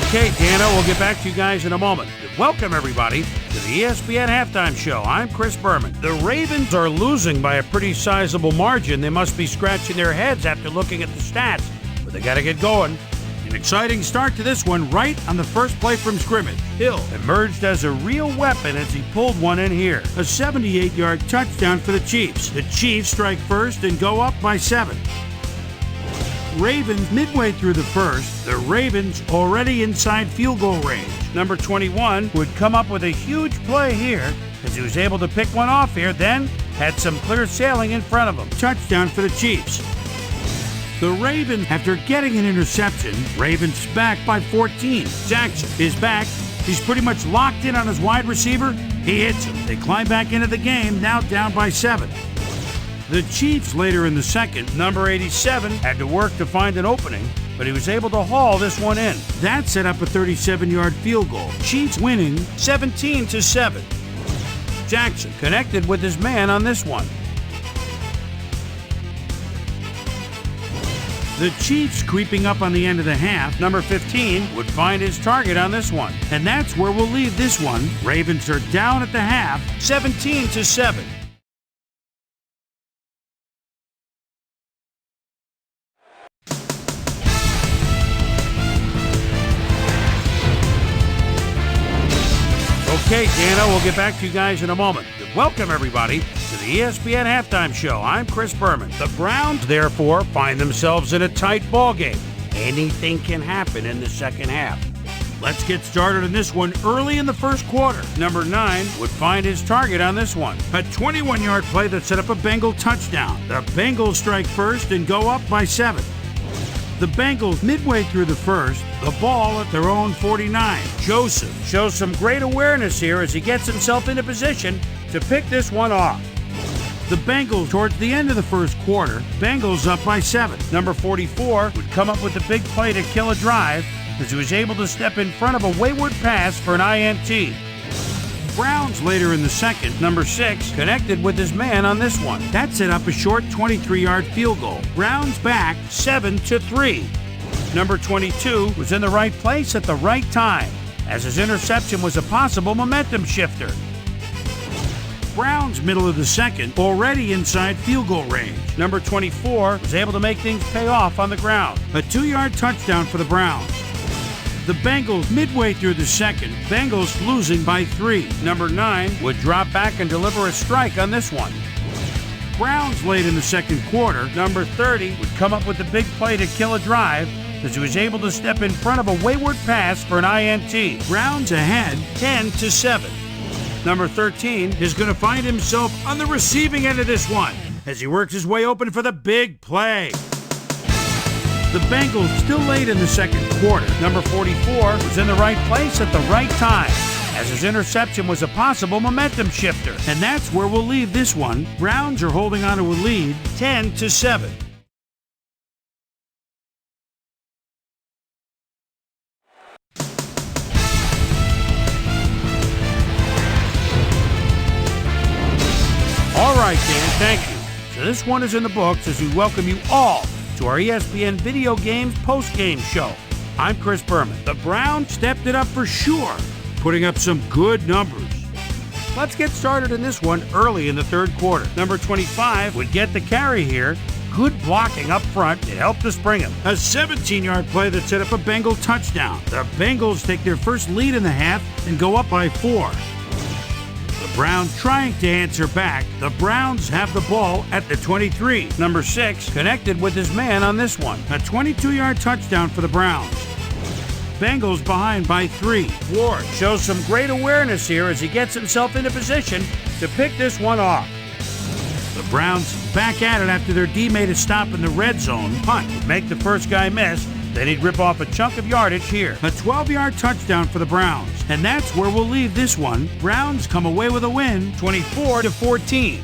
Okay, Dano, we'll get back to you guys in a moment. Welcome, everybody, to the ESPN Halftime Show. I'm Chris Berman. The Ravens are losing by a pretty sizable margin. They must be scratching their heads after looking at the stats, but they got to get going. An exciting start to this one right on the first play from scrimmage. Hill emerged as a real weapon as he pulled one in here. A 78-yard touchdown for the Chiefs. The Chiefs strike first and go up by 7. Ravens midway through the first. The Ravens already inside field goal range. Number 21 would come up with a huge play here as he was able to pick one off here, then had some clear sailing in front of him. Touchdown for the Chiefs. The Ravens, after getting an interception, Ravens back by 14. Jackson is back. He's pretty much locked in on his wide receiver. He hits him. They climb back into the game, now down by 7. The Chiefs later in the second, number 87, had to work to find an opening, but he was able to haul this one in. That set up a 37-yard field goal. Chiefs winning 17-7. Jackson connected with his man on this one. The Chiefs creeping up on the end of the half. Number 15 would find his target on this one. And that's where we'll leave this one. Ravens are down at the half, 17-7. Okay, Dano, we'll get back to you guys in a moment. Welcome, everybody, to the ESPN Halftime Show. I'm Chris Berman. The Browns, therefore, find themselves in a tight ball game. Anything can happen in the second half. Let's get started on this one early in the first quarter. Number 9 would find his target on this one. A 21-yard play that set up a Bengal touchdown. The Bengals strike first and go up by 7. The Bengals, midway through the first, the ball at their own 49. Joseph shows some great awareness here as he gets himself into position to pick this one off. The Bengals, towards the end of the first quarter, Bengals up by 7. Number 44 would come up with the big play to kill a drive as he was able to step in front of a wayward pass for an INT. Browns later in the second, number 6, connected with his man on this one. That set up a short 23-yard field goal. Browns back 7-3. Number 22 was in the right place at the right time, as his interception was a possible momentum shifter. Browns middle of the second, already inside field goal range. Number 24 was able to make things pay off on the ground. A 2-yard touchdown for the Browns. The Bengals midway through the second, Bengals losing by 3. Number 9 would drop back and deliver a strike on this one. Browns late in the second quarter, number 30 would come up with the big play to kill a drive as he was able to step in front of a wayward pass for an INT. Browns ahead 10-7. Number 13 is going to find himself on the receiving end of this one as he works his way open for the big play. The Bengals still late in the second quarter. Number 44 was in the right place at the right time, as his interception was a possible momentum shifter. And that's where we'll leave this one. Browns are holding on to a lead, 10-7. All right, Dan, thank you. So this one is in the books as we welcome you all to our ESPN Video Games post-game show. I'm Chris Berman. The Browns stepped it up for sure, putting up some good numbers. Let's get started in this one early in the third quarter. Number 25 would get the carry here. Good blocking up front. It helped to spring him. A 17-yard play that set up a Bengal touchdown. The Bengals take their first lead in the half and go up by 4. The Browns trying to answer back. The Browns have the ball at the 23. Number 6 connected with his man on this one. A 22-yard touchdown for the Browns. Bengals behind by 3. Ward shows some great awareness here as he gets himself into position to pick this one off. The Browns back at it after their D made a stop in the red zone. Punt would make the first guy miss. Then he'd rip off a chunk of yardage here. A 12-yard touchdown for the Browns. And that's where we'll leave this one. Browns come away with a win, 24-14.